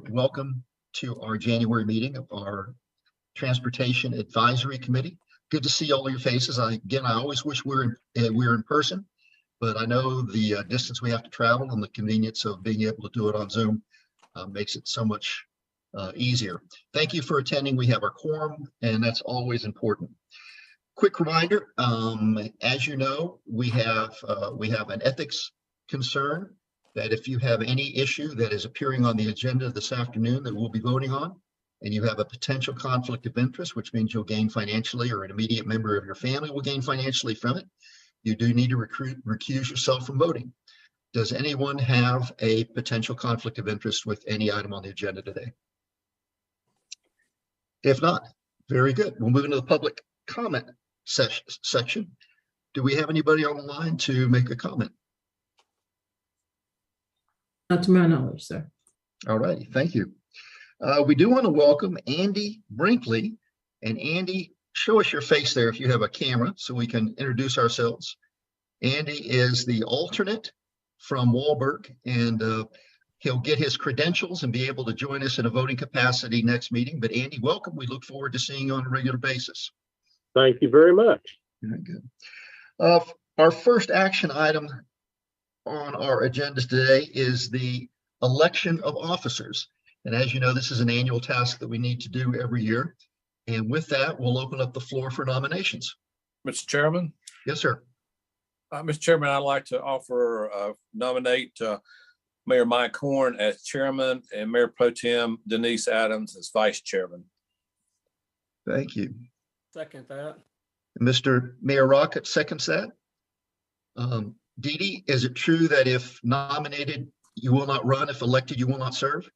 Welcome to our January meeting of our Transportation Advisory Committee. Good to see all of your faces. I always wish we're in person, but I know the distance we have to travel and the convenience of being able to do it on Zoom makes it so much easier. Thank you for attending. We have our quorum, and that's always important. Quick reminder, as you know, we have an ethics concern that if you have any issue that is appearing on the agenda this afternoon that we'll be voting on, and you have a potential conflict of interest, which means you'll gain financially or an immediate member of your family will gain financially from it, you do need to recuse yourself from voting. Does anyone have a potential conflict of interest with any item on the agenda today? If not, very good. We'll move into the public comment section. Do we have anybody on the line to make a comment? Not to my knowledge, sir. All righty, thank you. We do want to welcome Andy Brinkley. And Andy, show us your face there if you have a camera so we can introduce ourselves. Andy is the alternate from Walberg, and he'll get his credentials and be able to join us in a voting capacity next meeting. But Andy, welcome. We look forward to seeing you on a regular basis. Thank you very much. Very good. Our first action item on our agenda today is the election of officers. And as you know, this is an annual task that we need to do every year. And with that, we'll open up the floor for nominations. Mr. Chairman? Yes, sir. Mr. Chairman, I'd like to nominate Mayor Mike Horn as chairman and Mayor Pro Tem Denise Adams as vice chairman. Thank you. Second that. Mr. Mayor Rocket seconds that. Dee Dee, is it true that if nominated, you will not run? If elected, you will not serve?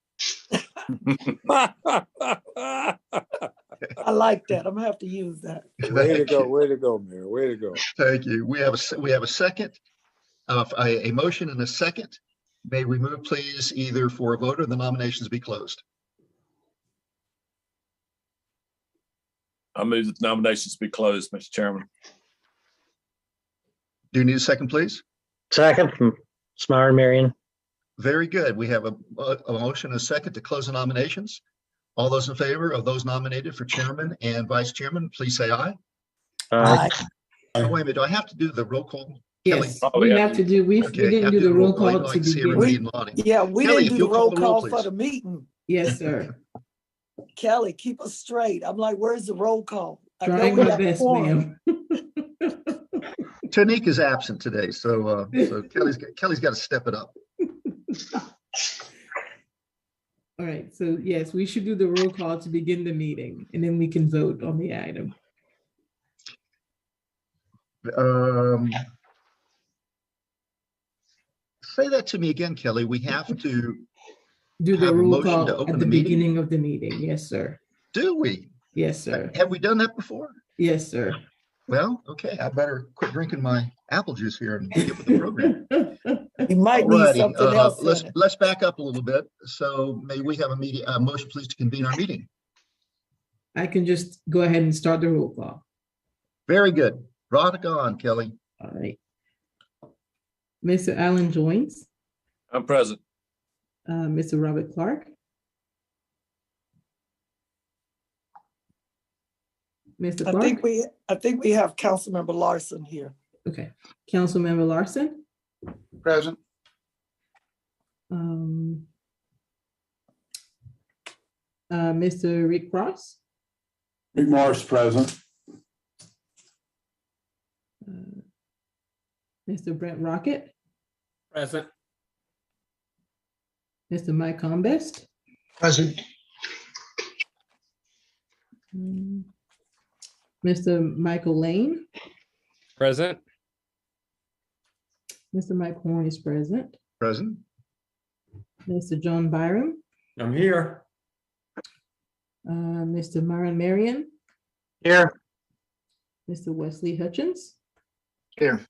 I like that. I'm gonna have to use that. Way to go, Mayor. Way to go. Thank you. We have a second, a motion and a second. May we move, please, either for a vote or the nominations be closed. I move that the nominations be closed, Mr. Chairman. Do you need a second, please? Second from Smart Marion. Very good. We have a motion and a second to close the nominations. All those in favor of those nominated for chairman and vice chairman, please say aye. Aye. Oh, wait a minute. Do I have to do the roll call? Yes, Kelly? we have to do. We didn't do the roll call to begin. Yeah, we Kelly, didn't do the roll call for the meeting. Yes, sir. Kelly, keep us straight. I'm like, where's the roll call? Trying my best, ma'am. Tanique is absent today, so Kelly's got to step it up. All right, so yes, we should do the roll call to begin the meeting, and then we can vote on the item. Say that to me again, Kelly. We have to do the roll call at the beginning of the meeting. Yes, sir. Do we? Yes, sir. Have we done that before? Yes, sir. Well, okay. I better quit drinking my apple juice here and get with the program. You might need something else. Let's back up a little bit. So may we have a motion, please, to convene our meeting? I can just go ahead and start the roll call. Very good. Brought it on, Kelly. All right. Mr. Alan Joins. I'm present. Mr. Robert Clark. Mr. Clark. I think we have Councilmember Larson here. Okay. Councilmember Larson. Present. Mr. Rick Ross. Rick Morris present. Mr. Brent Rocket. Present. Mr. Mike Combest. Present. Mr. Michael Lane. Present. Mr. Mike Horn is present. Present. Mr. John Byram. I'm here. Mr. Myron Marion. Here. Mr. Wesley Hutchins. Here.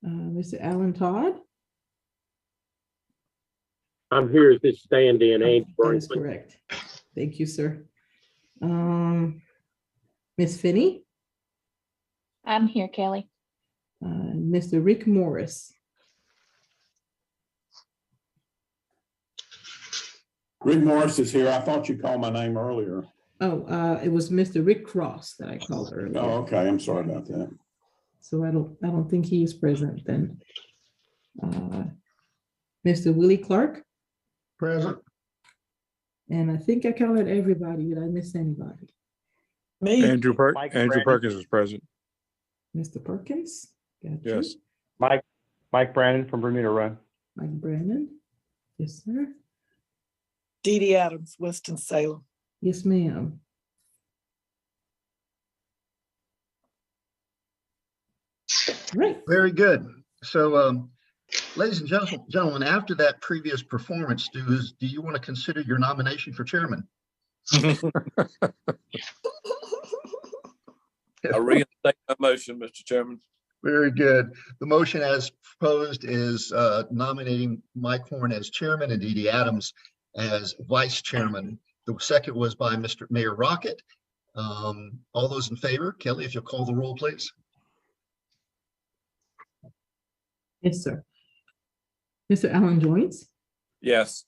Mr. Alan Todd. I'm here as this stand-in. That is correct. Thank you, sir. Miss Finney. I'm here, Kelly. Mr. Rick Morris. Rick Morris is here. I thought you called my name earlier. Oh, it was Mr. Rick Cross that I called earlier. Oh, okay. I'm sorry about that. So I don't think he is present then. Mr. Willie Clark, Present. and I think I counted everybody. Did I miss anybody? Me, Andrew Brandon. Perkins is present. Mr. Perkins? Got you. Yes. Mike Brandon from Bermuda Run. Mike Brandon? Yes, sir. Dee Dee Adams, Winston-Salem. Yes, ma'am. Right. Very good. So, ladies and gentlemen, after that previous performance, do you want to consider your nomination for chairman? I reinstate my motion, Mr. Chairman. Very good. The motion as proposed is nominating Mike Horn as chairman and Dee Dee Adams as vice chairman. The second was by Mr. Mayor Rocket. All those in favor, Kelly, if you'll call the roll, please. Yes, sir. Mr. Allen Joynes, Yes.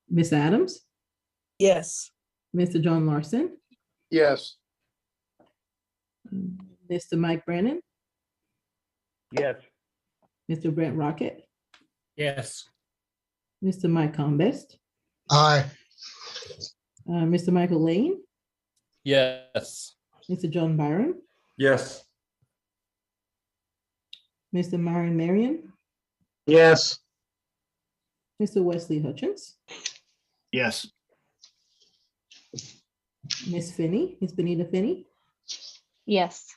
Miss Adams, Yes, Mr. John Larson, Yes. Mr. Mike Brandon, Yes. Mr. Brent Rocket, Yes. Mr. Mike Combest, Aye. Mr. Michael Lane, Yes. Mr. John Byron, Yes. Mr. Myron Marion, Yes. Mr. Wesley Hutchins, Yes. Miss Finney, Miss Benita Finney, Yes.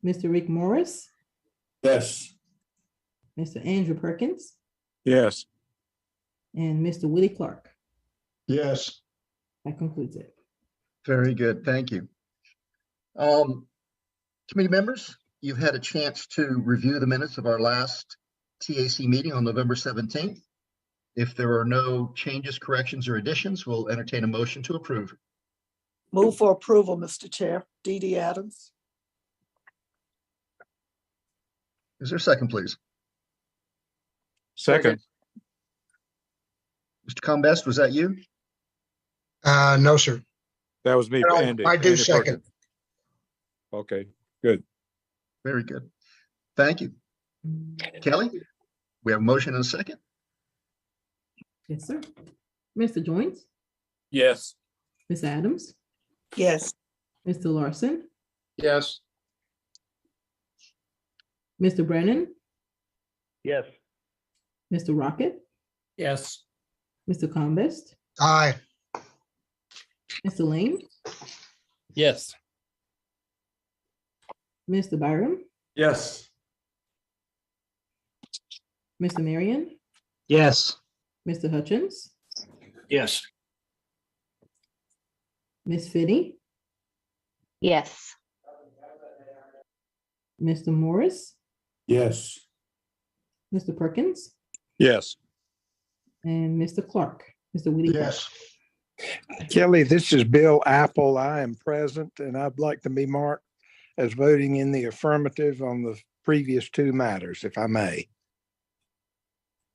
Mr. Rick Morris, Yes. Mr. Andrew Perkins, Yes. and Mr. Willie Clark. Yes. That concludes it. Very good. Thank you. Committee members, you've had a chance to review the minutes of our last TAC meeting on November 17th. If there are no changes, corrections, or additions, we'll entertain a motion to approve. move for approval, Mr. Chair. Dee Dee Adams. Is there a second, please? Second. Mr. Combest, was that you? No, sir. That was me, No, Andy. I do Andy second. Perkins. Okay, good. Very good. Thank you. Kelly, we have a motion and a second. Yes, sir. Mr. Joynes, Yes. Miss Adams, Yes, Mr. Larson, Yes. Mr. Brennan, Yes. Mr. Rocket, Yes. Mr. Combest, Aye. Mr. Lane, Yes. Mr. Byram, Yes. Mr. Marion, Yes. Mr. Hutchins, Yes. Miss Finney, Yes. Mr. Morris, Yes. Mr. Perkins, Yes. and Mr. Clark, Mr. Willie Clark. Yes. Kelly, this is Bill Apple. I am present, and I'd like to be marked as voting in the affirmative on the previous two matters, if I may.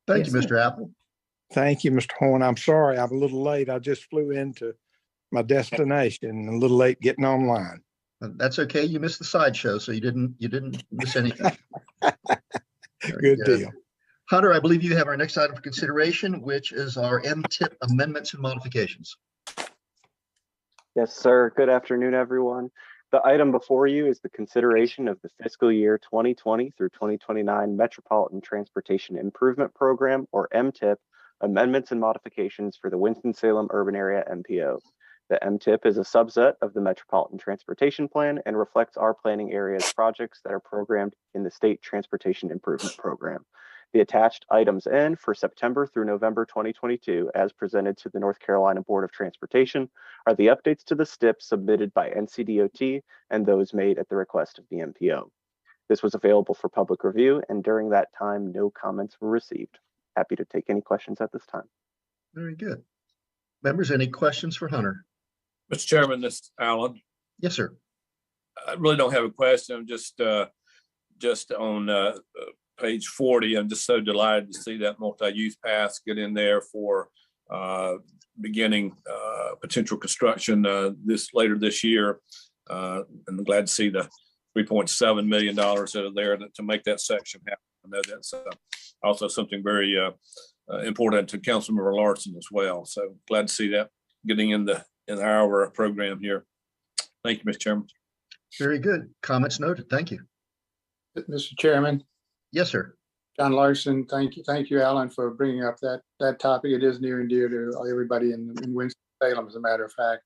Thank you, Yes, Mr. Apple. Thank you, Mr. Horn. I'm sorry I'm a little late. I just flew into my destination, a little late getting online. That's okay. You missed the sideshow, so you didn't miss anything. Very Good deal. Hunter, I believe you have our next item for consideration, which is our MTIP amendments and modifications. Yes, sir. Good afternoon, everyone. The item before you is the consideration of the fiscal year 2020 through 2029 Metropolitan Transportation Improvement Program, or MTIP, amendments and modifications for the Winston-Salem Urban Area MPO. The MTIP is a subset of the Metropolitan Transportation Plan and reflects our planning area's projects that are programmed in the State Transportation Improvement Program. The attached items N for September through November 2022, as presented to the North Carolina Board of Transportation, are the updates to the STIP submitted by NCDOT and those made at the request of the MPO. This was available for public review, and during that time, no comments were received. Happy to take any questions at this time. Very good. Members, any questions for Hunter? Mr. Chairman, this is Alan. Yes, sir. I really don't have a question. I'm just on page 40. I'm just so delighted to see that multi-use path get in there for beginning potential construction later this year. And I'm glad to see the $3.7 million that are there to make that section happen. I know that's also something very important to Councilmember Larson as well. So glad to see that getting in our program here. Thank you, Mr. Chairman. Very good. Comments noted. Thank you. Mr. Chairman, Yes, sir. John Larson, thank you, Alan, for bringing up that topic. It is near and dear to everybody in Winston-Salem, as a matter of fact.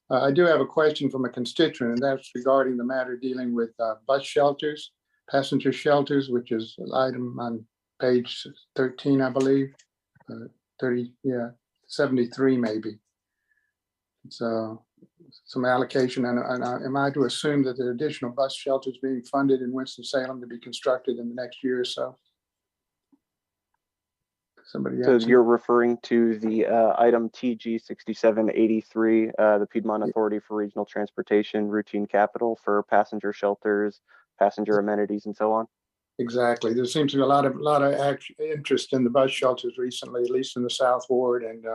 I do have a question from a constituent, and that's regarding the matter dealing with bus shelters, passenger shelters, which is an item on page 13, I believe, 73 maybe. So some allocation, and am I to assume that there are additional bus shelters being funded in Winston-Salem to be constructed in the next year or so? Somebody So else? you're referring to the item TG 6783, the Piedmont Authority for Regional Transportation routine capital for passenger shelters, passenger amenities, and so on. Exactly. There seems to be a lot of interest in the bus shelters recently, at least in the South Ward, and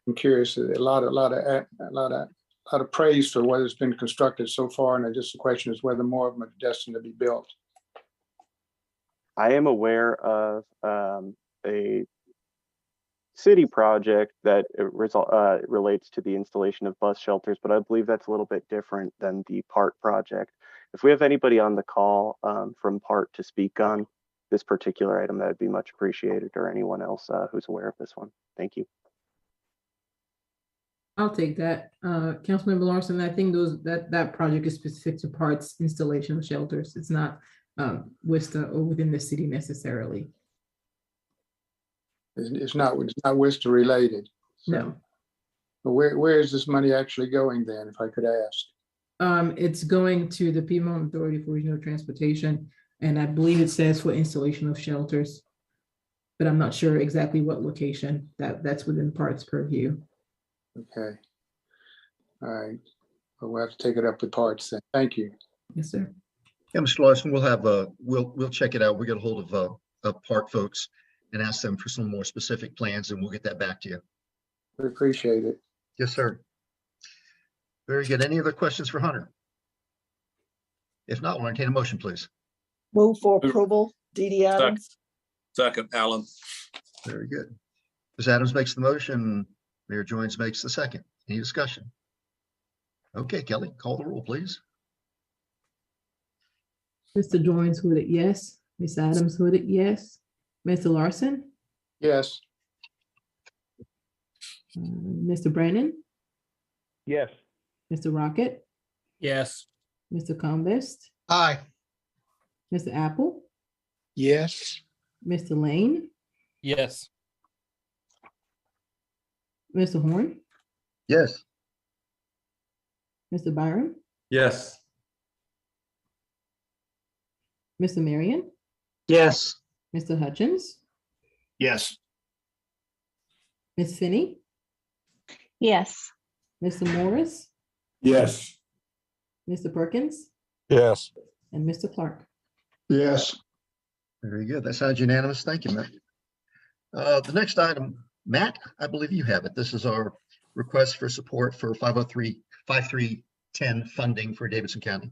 I'm curious. A lot of praise for what has been constructed so far, and just the question is whether more of them are destined to be built. I am aware of a city project that relates to the installation of bus shelters, but I believe that's a little bit different than the PART project. If we have anybody on the call from PART to speak on this particular item, that would be much appreciated, or anyone else who's aware of this one. Thank you. I'll take that. Councilmember Larson, I think that project is specific to parts installation of shelters. It's not WISTA or within the city necessarily. It's not WISTA related. So, No. Where is this money actually going then, if I could ask? It's going to the Piedmont Authority for Regional Transportation, and I believe it says for installation of shelters, but I'm not sure exactly what location. That's within parts purview. Okay. All right. Well, we'll have to take it up with parts then. Thank you. Yes, sir. Yeah, Mr. Larson, we'll check it out. We'll get a hold of PART folks and ask them for some more specific plans, and we'll get that back to you. We appreciate it. Yes, sir. Very good. Any other questions for Hunter? If not, we'll entertain a motion, please. Move for approval, D.D. Adams. Second, Alan. Very good. Ms. Adams makes the motion. Mayor Joines makes the second. Any discussion? Okay, Kelly, call the roll, please. Mr. Joines voted yes. Ms. Adams voted yes. Mr. Larson? Yes. Mr. Brandon? Yes. Mr. Rocket? Yes. Mr. Convest? Aye. Mr. Apple? Yes. Mr. Lane? Yes. Mr. Horn? Yes. Mr. Byron? Yes. Mr. Marion? Yes. Mr. Hutchins? Yes. Ms. Finney? Yes. Mr. Morris? Yes. Mr. Perkins? Yes. And Mr. Clark? Yes. Very good. That sounds unanimous. Thank you, Matt. The next item, Matt, I believe you have it. This is our request for support for 5310 funding for Davidson County.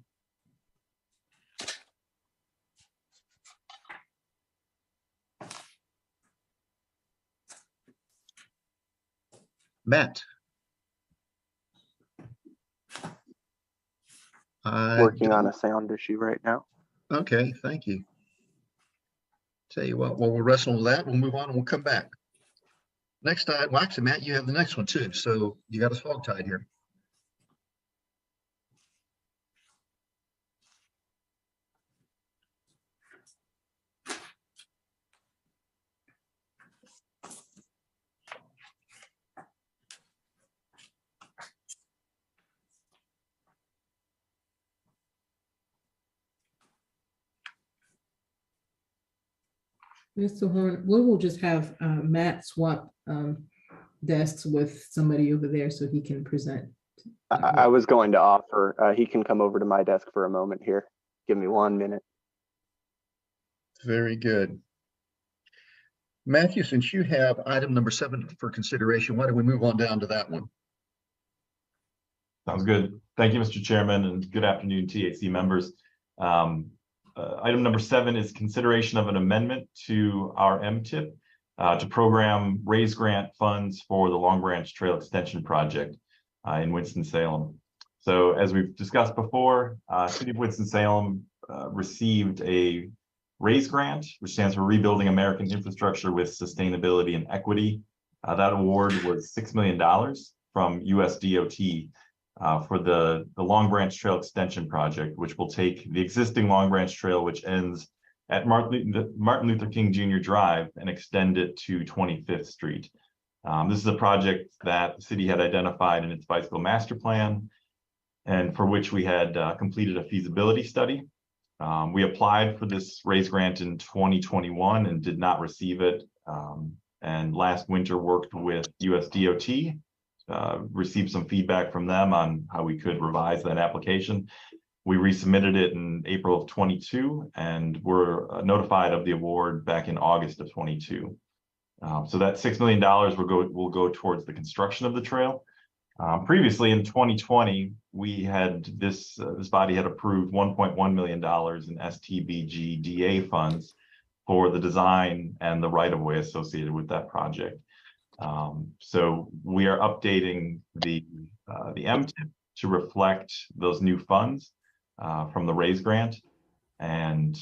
Matt. Working on a sound issue right now. Okay, thank you. Tell you what, while we're wrestling with that, we'll move on and we'll come back. Next time, well, actually, Matt, you have the next one too. So you got us hogtied here. Mr. Horn, we will just have Matt swap desks with somebody over there so he can present. I was going to offer, he can come over to my desk for a moment here. Give me 1 minute. Very good. Matthew, since you have item number 7 for consideration, why don't we move on down to that one? Sounds good. Thank you, Mr. Chairman, and good afternoon, TAC members. Item number 7 is consideration of an amendment to our MTIP to program raise grant funds for the Long Branch Trail Extension Project in Winston-Salem. So as we've discussed before, City of Winston-Salem received a RAISE grant, which stands for Rebuilding American Infrastructure with Sustainability and Equity. That award was $6 million from US DOT for the Long Branch Trail Extension Project, which will take the existing Long Branch Trail, which ends at Martin Luther King Jr. Drive, and extend it to 25th Street. This is a project that the city had identified in its bicycle master plan, and for which we had completed a feasibility study. We applied for this RAISE grant in 2021 and did not receive it. And last winter worked with US DOT, received some feedback from them on how we could revise that application. We resubmitted it in April of 22 and were notified of the award back in August of 22. So that $6 million will go towards the construction of the trail. Previously in 2020, we had this body had approved $1.1 million in STBG-DA funds for the design and the right-of-way associated with that project. So we are updating the MTIP to reflect those new funds from the RAISE grant, and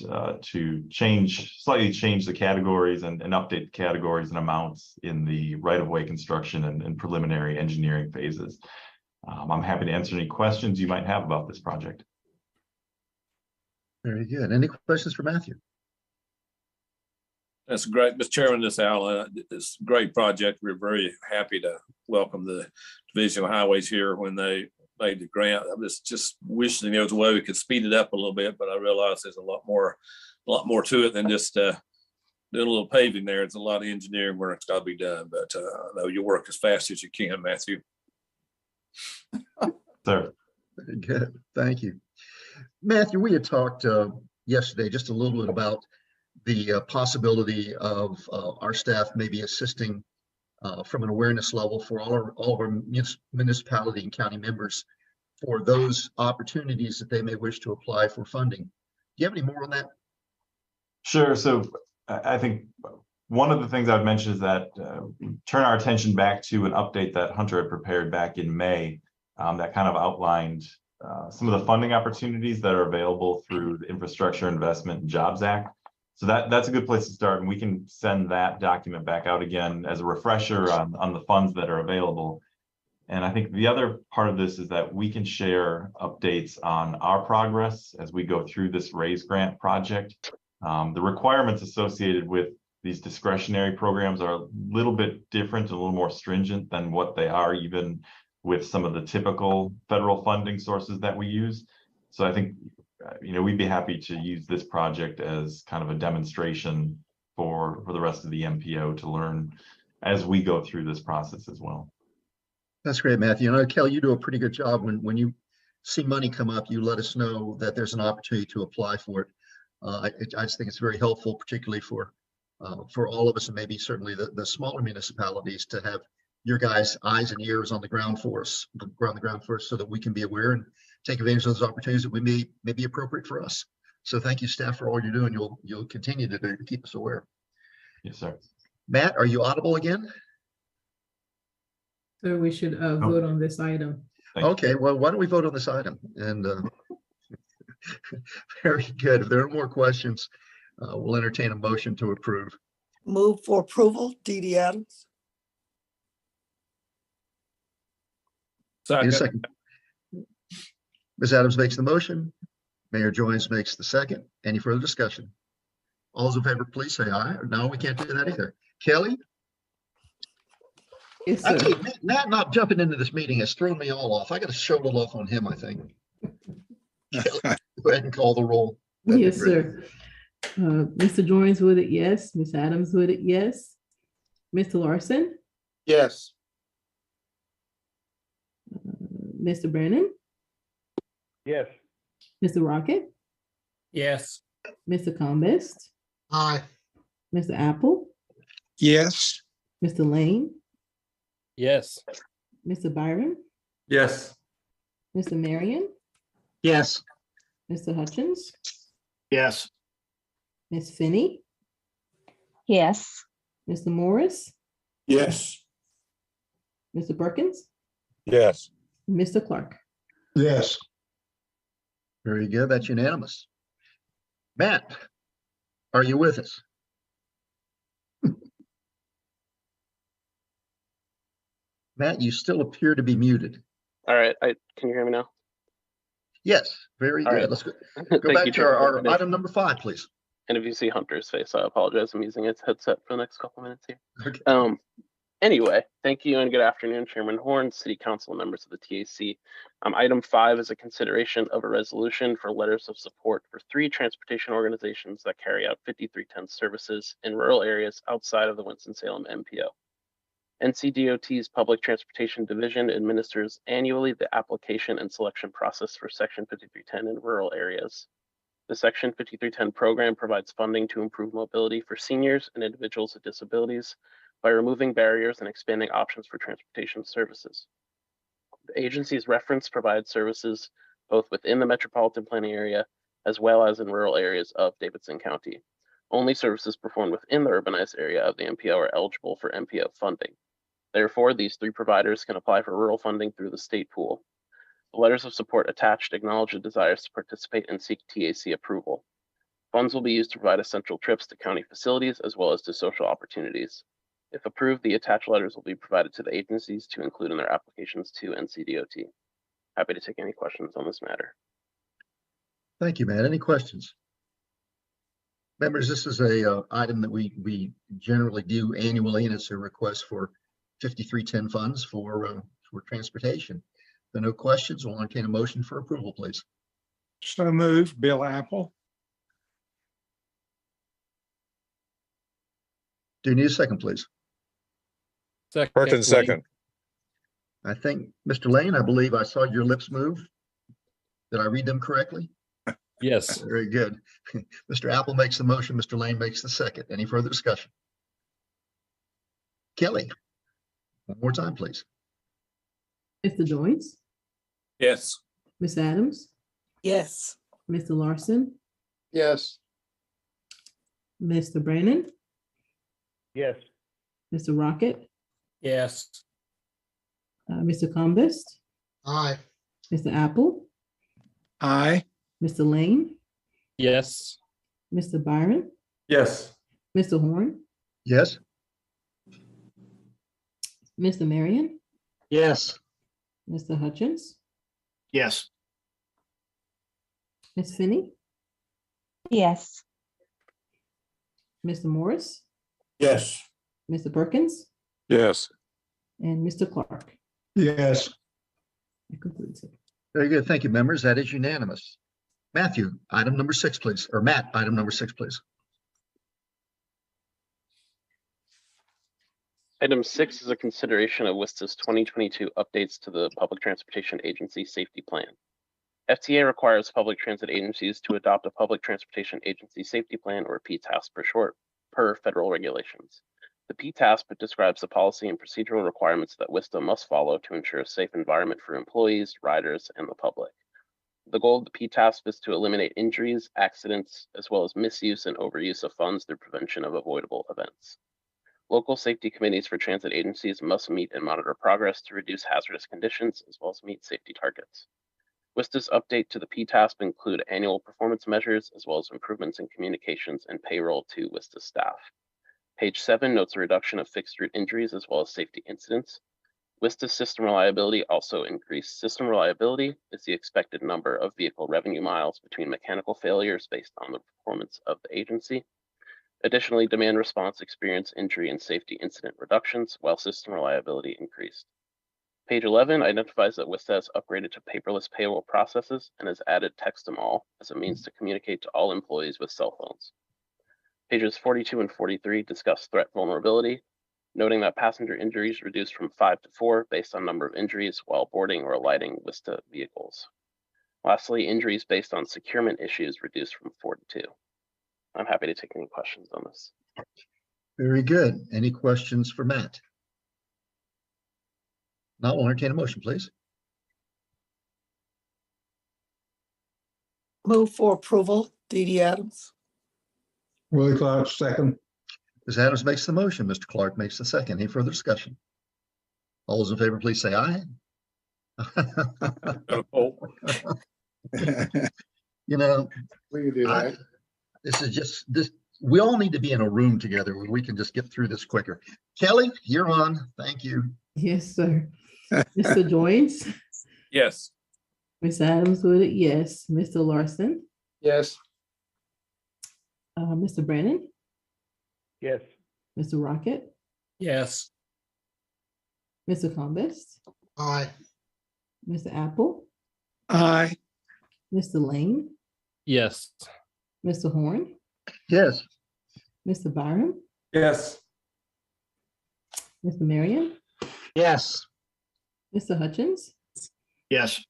to slightly change the categories and update the categories and amounts in the right-of-way construction and preliminary engineering phases. I'm happy to answer any questions you might have about this project. Very good. Any questions for Matthew? That's great, Mr. Chairman. This Alan, it's a great project. We're very happy to welcome the Division of Highways here when they made the grant. I was just wishing there was a way we could speed it up a little bit, but I realize there's a lot more to it than just doing a little paving there. It's a lot of engineering work that's got to be done, but I know you work as fast as you can, Matthew. Sir. Very good. Thank you. Matthew, we had talked yesterday just a little bit about the possibility of our staff maybe assisting from an awareness level for all of our municipality and county members for those opportunities that they may wish to apply for funding. Do you have any more on that? Sure. So I think one of the things I would mention is that turn our attention back to an update that Hunter had prepared back in May that kind of outlined some of the funding opportunities that are available through the Infrastructure Investment and Jobs Act. So that's a good place to start, and we can send that document back out again as a refresher on the funds that are available. And I think the other part of this is that we can share updates on our progress as we go through this RAISE grant project. The requirements associated with these discretionary programs are a little bit different, a little more stringent than what they are even with some of the typical federal funding sources that we use. So I think we'd be happy to use this project as kind of a demonstration for the rest of the MPO to learn as we go through this process as well. That's great, Matthew. And Kelly, you do a pretty good job when you see money come up, you let us know that there's an opportunity to apply for it. I just think it's very helpful, particularly for all of us, and maybe certainly the smaller municipalities, to have your guys' eyes and ears on the ground for us, so that we can be aware and take advantage of those opportunities that may be appropriate for us. So thank you, staff, for all you're doing. You'll continue to do to keep us aware. Yes, sir. Matt, are you audible again? So we should vote on this item. Okay, well, why don't we vote on this item? And very good. If there are more questions, we'll entertain a motion to approve. Move for approval, D.D. Adams. In a second. Ms. Adams makes the motion. Mayor Joines makes the second. Any further discussion? All those in favor, please say aye. No, we can't do that either. Kelly? Yes, I sir. tell you, Matt not jumping into this meeting has thrown me all off. I got to show a little off on him, I think. Kelly, go ahead and call the roll. Yes, sir. Mr. Joines voted yes. Ms. Adams voted yes. Mr. Larson? Yes. Mr. Brennan? Yes. Mr. Rocket? Yes. Mr. Combest? Aye. Mr. Apple, Yes. Mr. Lane, Yes. Mr. Byron, Yes. Mr. Marion, Yes. Mr. Hutchins, Yes. Ms. Finney, Yes. Mr. Morris, Yes. Mr. Perkins, Yes. Mr. Clark. Yes. Very good. That's unanimous. Matt, are you with us? Matt, you still appear to be muted. All right, can you hear me now? Yes, very All good. right. Let's go Thank back you, to Chair. our item number 5, please. And if you see Hunter's face, I apologize. I'm using its headset for the next couple minutes here. Okay. Anyway, thank you and good afternoon, Chairman Horn, City Council members of the TAC. Item 5 is a consideration of a resolution for letters of support for 3 transportation organizations that carry out 5310 services in rural areas outside of the Winston-Salem MPO. NCDOT's Public Transportation Division administers annually the application and selection process for Section 5310 in rural areas. The Section 5310 program provides funding to improve mobility for seniors and individuals with disabilities by removing barriers and expanding options for transportation services. The agency's reference provides services both within the metropolitan planning area as well as in rural areas of Davidson County. Only services performed within the urbanized area of the MPO are eligible for MPO funding. Therefore, these 3 providers can apply for rural funding through the state pool. The letters of support attached acknowledge the desires to participate and seek TAC approval. Funds will be used to provide essential trips to county facilities as well as to social opportunities. If approved, the attached letters will be provided to the agencies to include in their applications to NCDOT. Happy to take any questions on this matter. Thank you, Matt. Any questions? Members, this is a item that we generally do annually, and it's a request for 5310 funds for transportation. If there are no questions, we'll entertain a motion for approval, please. So moved, Bill Apple. Do you need a second, please? Perkins, second. I think, Mr. Lane, I believe I saw your lips move. Did I read them correctly? Yes. Very good. Mr. Apple makes the motion. Mr. Lane makes the second. Any further discussion? Kelly, one more time, please. Mr. Joyce, Yes. Ms. Adams, Yes. Mr. Larson, Yes. Mr. Brandon, Yes. Mr. Rocket, Yes. Mr. Combest, Aye. Mr. Apple, Aye. Mr. Lane, Yes. Mr. Byron, Yes. Mr. Horn, Yes. Mr. Marion, Yes. Mr. Hutchins, Yes. Ms. Finney, Yes. Mr. Morris, Yes. Mr. Perkins, Yes. and Mr. Clark. Yes. That concludes it. Very good. Thank you, members. That is unanimous. Matthew, item number 6, please. Or Matt, item number 6, please. Item 6 is a consideration of WISTA's 2022 updates to the Public Transportation Agency Safety Plan. FTA requires public transit agencies to adopt a Public Transportation Agency Safety Plan, or PTAS for short, per federal regulations. The PTAS describes the policy and procedural requirements that WISTA must follow to ensure a safe environment for employees, riders, and the public. The goal of the PTAS is to eliminate injuries, accidents, as well as misuse and overuse of funds through prevention of avoidable events. Local safety committees for transit agencies must meet and monitor progress to reduce hazardous conditions as well as meet safety targets. WISTA's update to the PTAS include annual performance measures as well as improvements in communications and payroll to WISTA staff. Page 7 notes a reduction of fixed route injuries as well as safety incidents. WISTA's system reliability also increased. System reliability is the expected number of vehicle revenue miles between mechanical failures based on the performance of the agency. Additionally, demand response experienced injury and safety incident reductions while system reliability increased. Page 11 identifies that WISTA has upgraded to paperless payroll processes and has added text them all as a means to communicate to all employees with cell phones. Pages 42 and 43 discuss threat vulnerability, noting that passenger injuries reduced from 5 to 4 based on number of injuries while boarding or alighting WISTA vehicles. Lastly, injuries based on securement issues reduced from 4 to 2. I'm happy to take any questions on this. Very good. Any questions for Matt? Now we'll entertain a motion, please. Move for approval, Dee Adams. Willie Clark, second. Ms. Adams makes the motion. Mr. Clark makes the second. Any further discussion? All those in favor, please say aye. You know, We can do that. this is just this. We all need to be in a room together where we can just get through this quicker. Kelly, you're on. Thank you. Yes, sir. Mr. Joyce, Yes. Ms. Adams voted yes. Mr. Larson, Yes. Mr. Brandon, Yes. Mr. Rocket, Yes. Mr. Combest, Aye. Mr. Apple, Aye. Mr. Lane, Yes. Mr. Horn, Yes. Mr. Byram, Yes. Mr. Marion, Yes. Mr. Hutchins, Yes.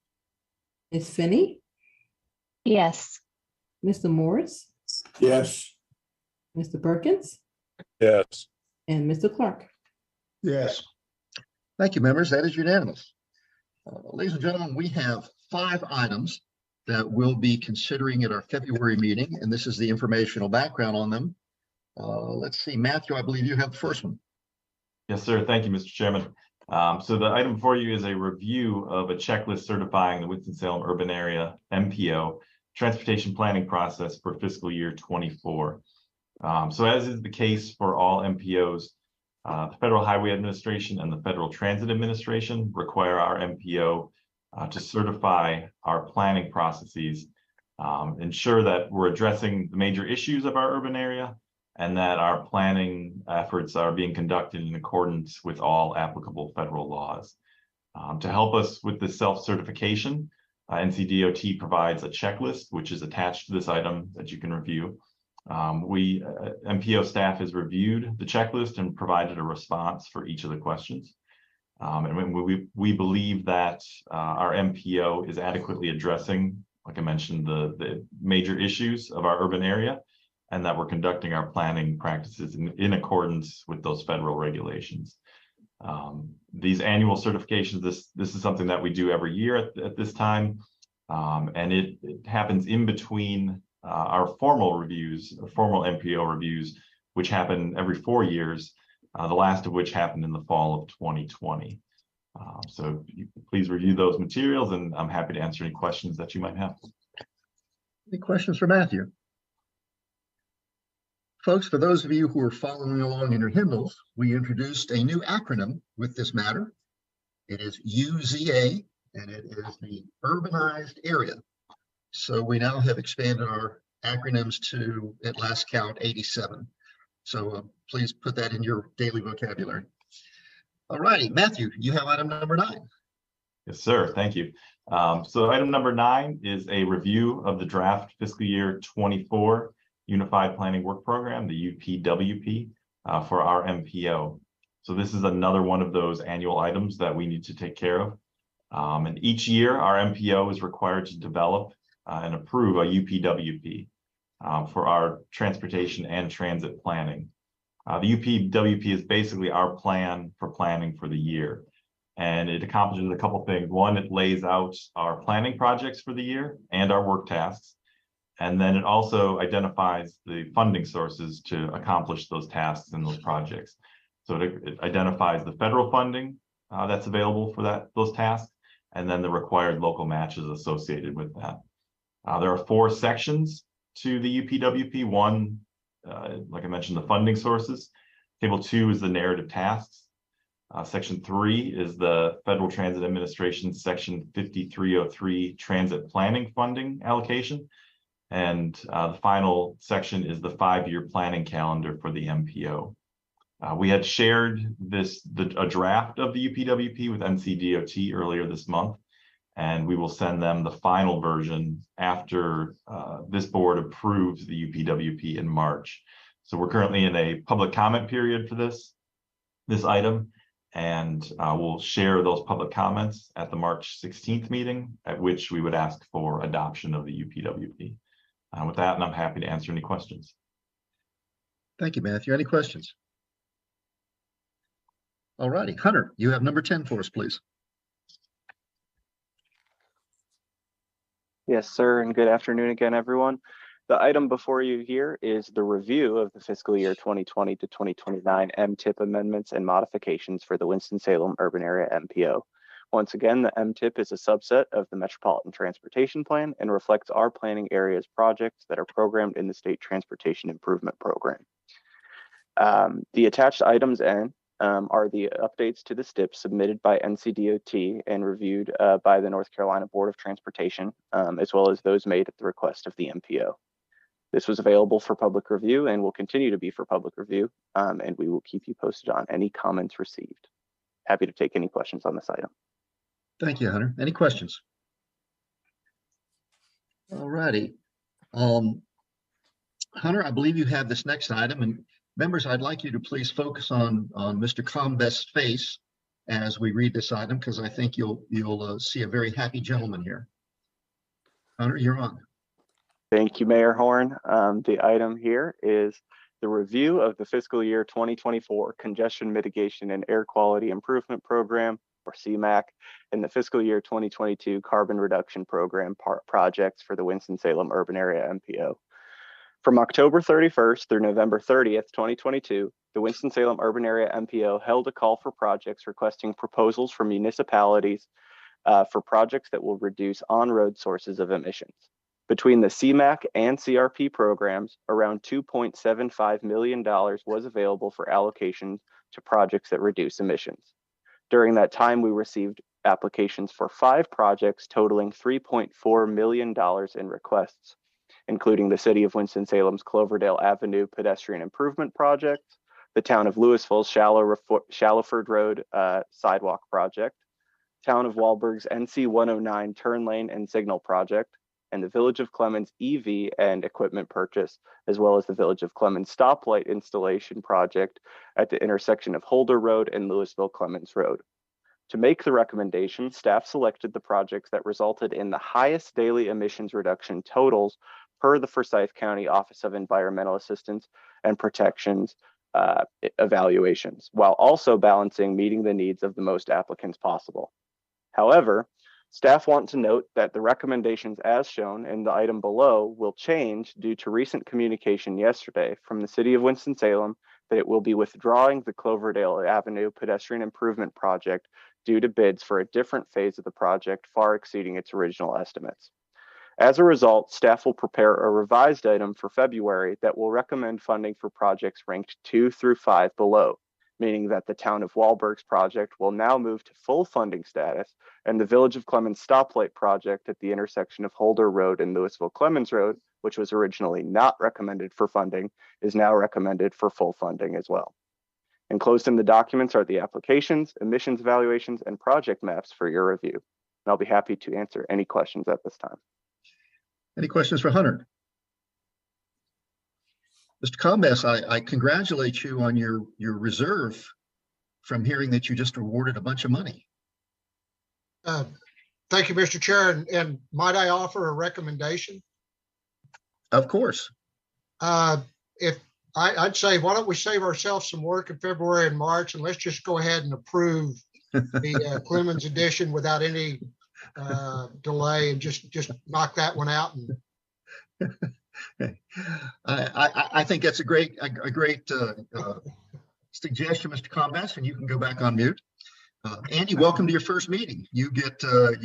Ms. Finney, Yes. Mr. Morris, Yes. Mr. Perkins, Yes. and Mr. Clark. Yes. Thank you, members. That is unanimous. Ladies and gentlemen, we have 5 items that we'll be considering at our February meeting, and this is the informational background on them. Let's see, Matthew, I believe you have the first one. Yes, sir. Thank you, Mr. Chairman. So the item before you is a review of a checklist certifying the Winston-Salem urban area MPO transportation planning process for fiscal year 24. So as is the case for all MPOs, the Federal Highway Administration and the Federal Transit Administration require our MPO to certify our planning processes, ensure that we're addressing the major issues of our urban area, and that our planning efforts are being conducted in accordance with all applicable federal laws. To help us with this self-certification, NCDOT provides a checklist, which is attached to this item that you can review. MPO staff has reviewed the checklist and provided a response for each of the questions. And when we believe that our MPO is adequately addressing, like I mentioned, the major issues of our urban area, and that we're conducting our planning practices in accordance with those federal regulations. These annual certifications, this is something that we do every year at this time, and it happens in between our formal reviews, formal MPO reviews, which happen every 4 years, the last of which happened in the fall of 2020. So please review those materials, and I'm happy to answer any questions that you might have. Any questions for Matthew? Folks, for those of you who are following along in your hymnals, we introduced a new acronym with this matter. It is UZA, and it is the urbanized area. So we now have expanded our acronyms to, at last count, 87. So please put that in your daily vocabulary. All righty, Matthew, you have item number 9. Yes, sir. Thank you. So item number 9 is a review of the draft fiscal year 24 Unified Planning Work Program, the UPWP, for our MPO. So this is another one of those annual items that we need to take care of. And each year, our MPO is required to develop and approve a UPWP for our transportation and transit planning. The UPWP is basically our plan for planning for the year. And it accomplishes a couple things. One, it lays out our planning projects for the year and our work tasks. And then it also identifies the funding sources to accomplish those tasks and those projects. So it identifies the federal funding that's available for those tasks, and then the required local matches associated with that. There are 4 sections to the UPWP. One, like I mentioned, the funding sources. Table 2 is the narrative tasks. Section 3 is the Federal Transit Administration Section 5303 Transit Planning Funding Allocation. And the final section is the 5-year planning calendar for the MPO. We had shared a draft of the UPWP with NCDOT earlier this month, and we will send them the final version after this board approves the UPWP in March. So we're currently in a public comment period for this item, and we'll share those public comments at the March 16th meeting, at which we would ask for adoption of the UPWP. With that, and I'm happy to answer any questions. Thank you, Matthew. Any questions? All righty. Hunter, you have number 10 for us, please. Yes, sir, and good afternoon again, everyone. The item before you here is the review of the fiscal year 2020 to 2029 MTIP amendments and modifications for the Winston-Salem Urban Area MPO. Once again, the MTIP is a subset of the Metropolitan Transportation Plan and reflects our planning areas projects that are programmed in the State Transportation Improvement Program. The attached items are the updates to the STIP submitted by NCDOT and reviewed by the North Carolina Board of Transportation, as well as those made at the request of the MPO. This was available for public review and will continue to be for public review, and we will keep you posted on any comments received. Happy to take any questions on this item. Thank you, Hunter. Any questions? All righty. Hunter, I believe you have this next item, and members, I'd like you to please focus on Mr. Combest's face as we read this item, because I think you'll see a very happy gentleman here. Hunter, you're on. Thank you, Mayor Horn. The item here is the review of the fiscal year 2024 Congestion Mitigation and Air Quality Improvement Program, or CMAQ, and the fiscal year 2022 Carbon Reduction Program projects for the Winston-Salem Urban Area MPO. From October 31st through November 30th, 2022, the Winston-Salem Urban Area MPO held a call for projects requesting proposals from municipalities for projects that will reduce on-road sources of emissions. Between the CMAQ and CRP programs, around $2.75 million was available for allocations to projects that reduce emissions. During that time, we received applications for 5 projects totaling $3.4 million in requests, including the City of Winston-Salem's Cloverdale Avenue Pedestrian Improvement Project, the Town of Louisville's Shallowford Road Sidewalk Project, Town of Walberg's NC 109 Turn Lane and Signal Project, and the Village of Clemens EV and equipment purchase, as well as the Village of Clemens stoplight installation project at the intersection of Holder Road and Louisville-Clemens Road. To make the recommendation, staff selected the projects that resulted in the highest daily emissions reduction totals per the Forsyth County Office of Environmental Assistance and Protections evaluations, while also balancing meeting the needs of the most applicants possible. However, staff want to note that the recommendations as shown in the item below will change due to recent communication yesterday from the City of Winston-Salem that it will be withdrawing the Cloverdale Avenue Pedestrian Improvement Project due to bids for a different phase of the project far exceeding its original estimates. As a result, staff will prepare a revised item for February that will recommend funding for projects ranked 2 through 5 below, meaning that the Town of Walberg's project will now move to full funding status, and the Village of Clemens stoplight project at the intersection of Holder Road and Louisville-Clemens Road, which was originally not recommended for funding, is now recommended for full funding as well. Enclosed in the documents are the applications, emissions evaluations, and project maps for your review. And I'll be happy to answer any questions at this time. Any questions for Hunter? Mr. Combest, I congratulate you on your reserve from hearing that you just awarded a bunch of money. Thank you, Mr. Chair. And might I offer a recommendation? Of course. If I'd say, why don't we save ourselves some work in February and March, and let's just go ahead and approve the Clemens edition without any delay, and just knock that one out. And I think that's a great suggestion, Mr. Combest, and you can go back on mute. Andy, welcome to your first meeting. You get to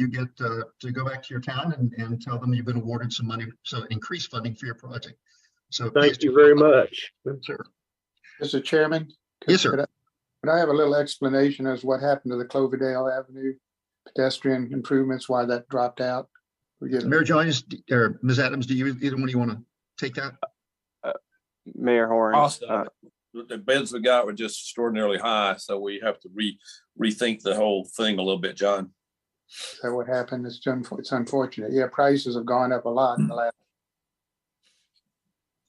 go back to your town and tell them you've been awarded some money, so increased funding for your project. So thank you very much. Sure. Mr. Chairman? Yes, sir. Could I have a little explanation as to what happened to the Cloverdale Avenue pedestrian improvements, why that dropped out? Mayor Jones or Ms. Adams, do you either one of you want to take that? Mayor Horn. The bids we got were just extraordinarily high, so we have to rethink the whole thing a little bit, John. Is that what happened? It's unfortunate. Yeah, prices have gone up a lot in the last.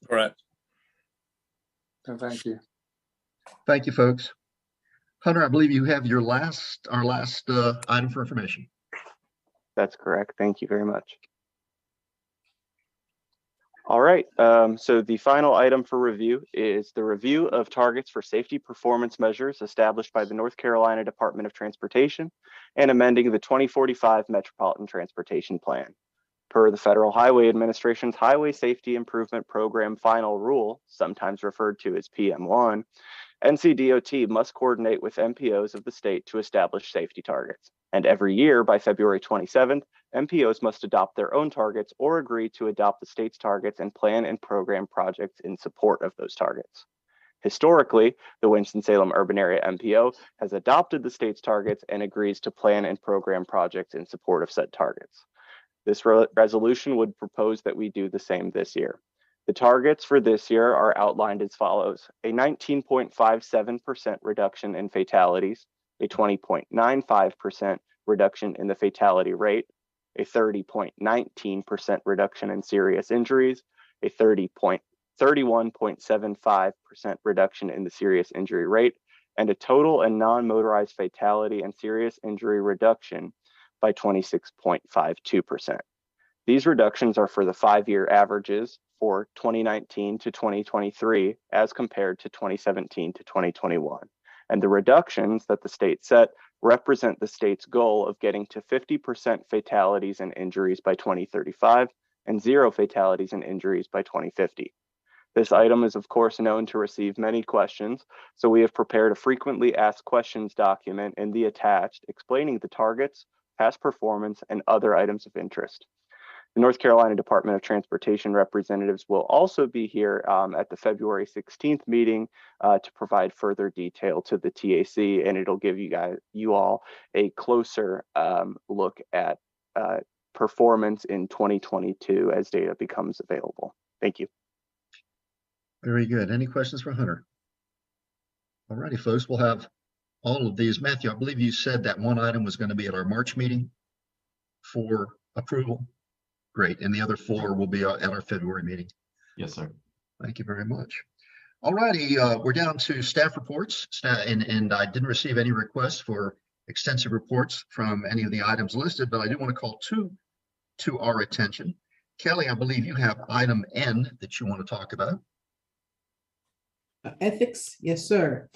Correct. So thank you. Thank you, folks. Hunter, I believe you have our last item for information. That's correct. Thank you very much. All right, so the final item for review is the review of targets for safety performance measures established by the North Carolina Department of Transportation and amending the 2045 Metropolitan Transportation Plan. Per the Federal Highway Administration's Highway Safety Improvement Program Final Rule, sometimes referred to as PM1, NCDOT must coordinate with MPOs of the state to establish safety targets. And every year by February 27th, MPOs must adopt their own targets or agree to adopt the state's targets and plan and program projects in support of those targets. Historically, the Winston-Salem Urban Area MPO has adopted the state's targets and agrees to plan and program projects in support of said targets. This resolution would propose that we do the same this year. The targets for this year are outlined as follows: a 19.57% reduction in fatalities, a 20.95% reduction in the fatality rate, a 30.19% reduction in serious injuries, a 31.75% reduction in the serious injury rate, and a total and non-motorized fatality and serious injury reduction by 26.52%. These reductions are for the 5-year averages for 2019 to 2023 as compared to 2017 to 2021. And the reductions that the state set represent the state's goal of getting to 50% fatalities and injuries by 2035 and 0 fatalities and injuries by 2050. This item is of course known to receive many questions, so we have prepared a frequently asked questions document in the attached explaining the targets, past performance, and other items of interest. The North Carolina Department of Transportation representatives will also be here at the February 16th meeting to provide further detail to the TAC, and it'll give you all a closer look at performance in 2022 as data becomes available. Thank you. Very good. Any questions for Hunter? All righty, folks, we'll have all of these. Matthew, I believe you said that one item was going to be at our March meeting for approval. Great. And the other 4 will be at our February meeting. Yes, sir. Thank you very much. All righty, we're down to staff reports, and I didn't receive any requests for extensive reports from any of the items listed, but I do want to call 2 to our attention. Kelly, I believe you have item N that you want to talk about. Ethics, yes, sir.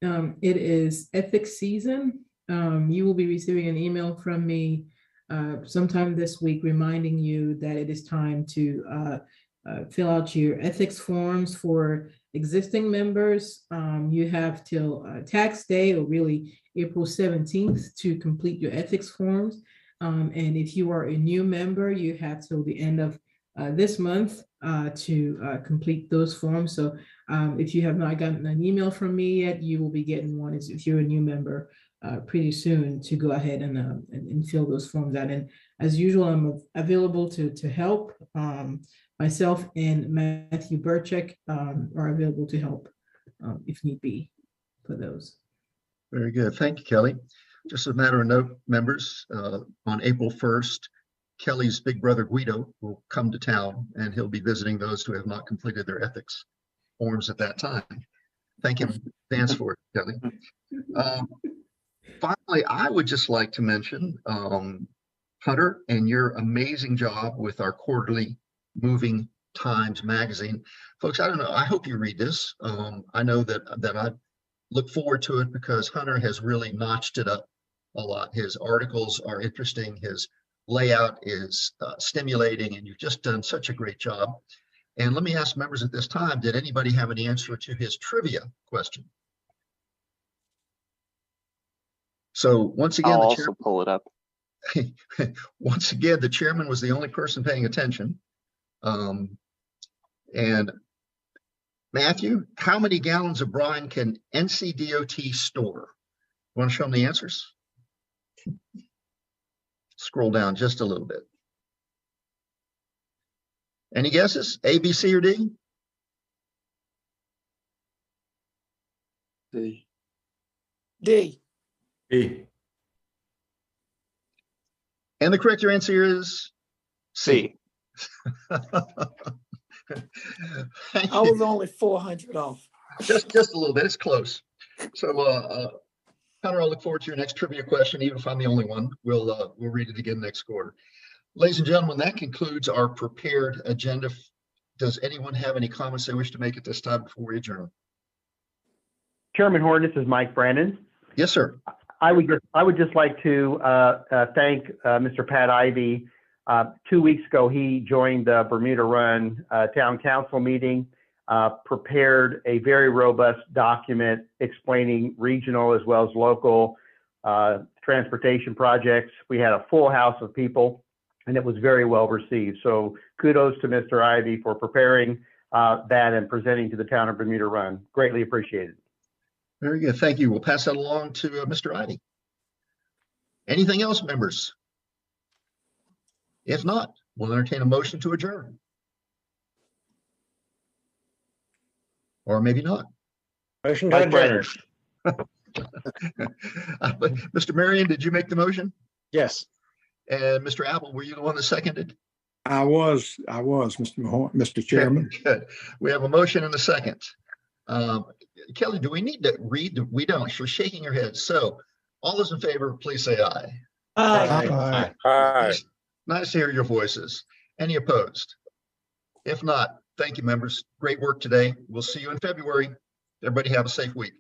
It is ethics season. You will be receiving an email from me sometime this week reminding you that it is time to fill out your ethics forms for existing members. You have till tax day, or really April 17th, to complete your ethics forms. And if you are a new member, you have till the end of this month to complete those forms. So if you have not gotten an email from me yet, you will be getting one if you're a new member pretty soon, to go ahead and fill those forms out. And as usual, I'm available to help. Myself and Matthew Burchek are available to help if need be for those. Very good. Thank you, Kelly. Just as a matter of note, members, on April 1st, Kelly's big brother Guido will come to town, and he'll be visiting those who have not completed their ethics forms at that time. Thank him in advance for it, Kelly. Finally, I would just like to mention Hunter and your amazing job with our quarterly Moving Times magazine. Folks, I don't know, I hope you read this. I know that I look forward to it because Hunter has really notched it up a lot. His articles are interesting, his layout is stimulating, and you've just done such a great job. And let me ask members at this time, did anybody have any answer to his trivia question? So once again, I'll also pull it up. Once again, the chairman was the only person paying attention. And Matthew, how many gallons of brine can NCDOT store? You want to show them the answers? Scroll down just a little bit. Any guesses? A, B, C, or D? D. D. E. And the correct answer is C. I was only 400 off. Just a little bit. It's close. So, Hunter, I'll look forward to your next trivia question, even if I'm the only one. We'll read it again next quarter. Ladies and gentlemen, that concludes our prepared agenda does anyone have any comments they wish to make at this time before we adjourn? Chairman Horn, this is Mike Brandon. Yes, sir. I would just like to thank Mr. Pat Ivy. 2 weeks ago, he joined the Bermuda Run Town Council meeting, prepared a very robust document explaining regional as well as local transportation projects. We had a full house of people, and it was very well received. So kudos to Mr. Ivy for preparing that and presenting to the town of Bermuda Run. Greatly appreciated. Very good. Thank you. We'll pass that along to Mr. Ivy. Anything else, members? If not, we'll entertain a motion to adjourn. Or maybe not. Motion Mike Brennan. Mr. Marion, did you make the motion? Yes. And Mr. Apple, were you the one that seconded? I was, Mr. Chairman. Good. We have a motion and a second. Kelly, do we need to read? We don't. You're shaking your head. So all those in favor, please say aye. Aye. Aye. Nice to hear your voices. Any opposed? If not, thank you, members. Great work today. We'll see you in February. Everybody have a safe week.